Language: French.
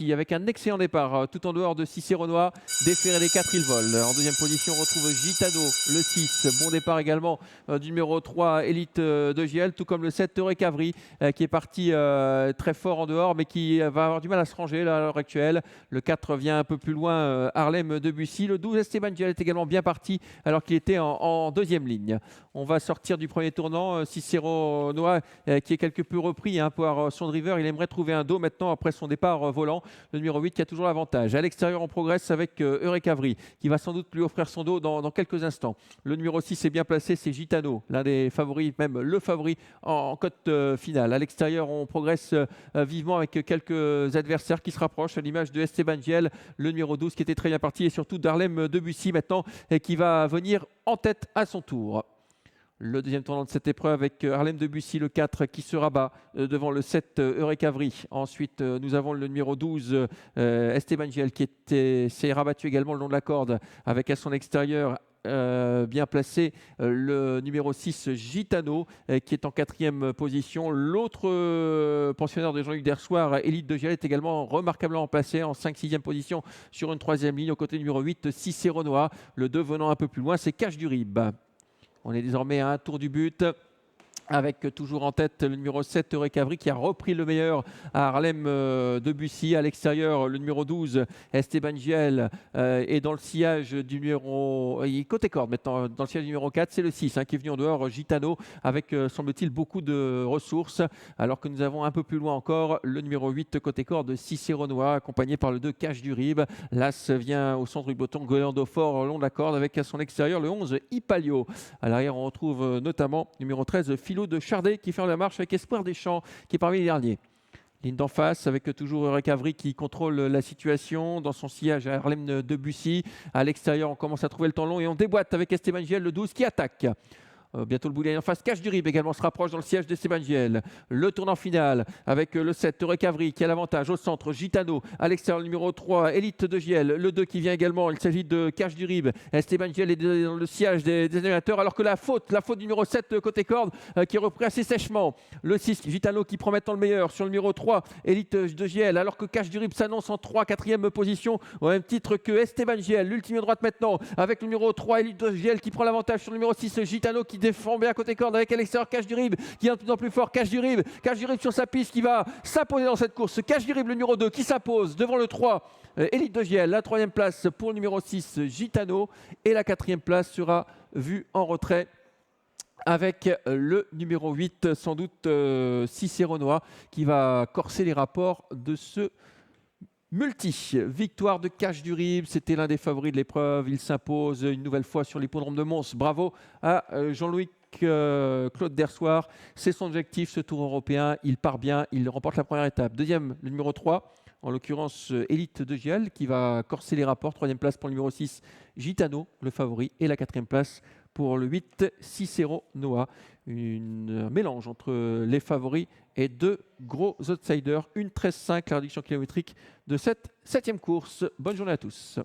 avec un excellent départ, tout en dehors de Cicéronois, déféré des 4, il vole. En deuxième position, on retrouve Gitano, le 6. Bon départ également du numéro 3, Elite de GL, tout comme le 7, Eurekavri, qui est parti très fort en dehors, mais qui va avoir du mal à se ranger là, à l'heure actuelle. Le 4 vient un peu plus loin, Harlem Debussy. Le 12, Esteban GL est également bien parti, alors qu'il était en deuxième ligne. On va sortir du premier tournant. Cicéronois, qui est quelque peu repris par son driver, il aimerait trouver un dos maintenant après son départ volant. Le numéro 8 qui a toujours l'avantage. À l'extérieur, on progresse avec Eurekavri, qui va sans doute lui offrir son dos dans quelques instants. Le numéro 6 est bien placé, c'est Gitano, l'un des favoris, même le favori en cote finale. À l'extérieur, on progresse vivement avec quelques adversaires qui se rapprochent, à l'image de Esteban Giel, le numéro 12 qui était très bien parti, et surtout d'Harlem Debussy maintenant, et qui va venir en tête à son tour. Le deuxième tournant de cette épreuve avec Harlem Debussy, le 4 qui se rabat devant le 7 Eurekavri. Ensuite, nous avons le numéro 12 Esteban Giel qui s'est rabattu également le long de la corde avec à son extérieur bien placé le numéro 6 Gitano qui est en quatrième position. L'autre pensionnaire de Jean-Luc Dersoir, Elite de Giel, est également remarquablement placé en 5-6e position sur une troisième ligne au côté numéro 8 Cicéronois. Le 2 venant un peu plus loin, c'est Cache du Rib. On est désormais à un tour du but, avec toujours en tête le numéro 7 Eurekavri qui a repris le meilleur à Harlem Debussy. À l'extérieur, le numéro 12 Esteban Giel est dans le sillage du numéro... Il est côté corde maintenant, dans le sillage du numéro 4, c'est le 6 qui est venu en dehors, Gitano, avec semble-t-il beaucoup de ressources, alors que nous avons un peu plus loin encore le numéro 8 côté corde Cicéronois, accompagné par le 2 Cache du Rib. L'As vient au centre du peloton, Golando fort au long de la corde, avec à son extérieur le 11 Ipalio. À l'arrière, on retrouve notamment le numéro 13 Philo de Chardet qui fait la marche avec Espoir des Champs qui est parmi les derniers. Ligne d'en face avec toujours Eurekavri qui contrôle la situation dans son sillage à Harlem Debussy. À l'extérieur, on commence à trouver le temps long et on déboîte avec Esteban Giel, le 12 qui attaque. Bientôt le boulet en face, Cache du Rib également se rapproche dans le siège d'Esteban Giel. Le tournant final avec le 7 Eurekavri qui a l'avantage au centre, Gitano à l'extérieur, le numéro 3 Elite de Giel, le 2 qui vient également, il s'agit de Cache du Rib. Esteban Giel est dans le siège des animateurs, alors que la faute du numéro 7 côté corde qui est repris assez sèchement. Le 6 Gitano qui prend maintenant le meilleur sur le numéro 3 Elite de Giel, alors que Cache du Rib s'annonce en 4e position au même titre que Esteban Giel. L'ultime droite maintenant avec le numéro 3 Elite de Giel qui prend l'avantage sur le numéro 6 Gitano qui défend bien côté corde avec à l'extérieur Cache du Rib qui est de plus en plus fort. Cache du Rib sur sa piste qui va s'imposer dans cette course. Cache du Rib, le numéro 2 qui s'impose devant le 3 Elite de Giel. La 3e place pour le numéro 6 Gitano et la 4e place sera vue en retrait avec le numéro 8 sans doute Cicéronois qui va corser les rapports de ce multi. Victoire de Cache du Rib, c'était l'un des favoris de l'épreuve. Il s'impose une nouvelle fois sur l'hippodrome de Mons. Bravo à Jean-Louis Claude Dersoir. C'est son objectif, ce tour européen. Il part bien, il remporte la première étape. Deuxième, le numéro 3, en l'occurrence Elite de Giel, qui va corser les rapports. Troisième place pour le numéro 6, Gitano, le favori. Et la 4e place pour le 8, Cicéronois. Un mélange entre les favoris et deux gros outsiders. Une 13,5, la réduction kilométrique de cette 7e course. Bonne journée à tous.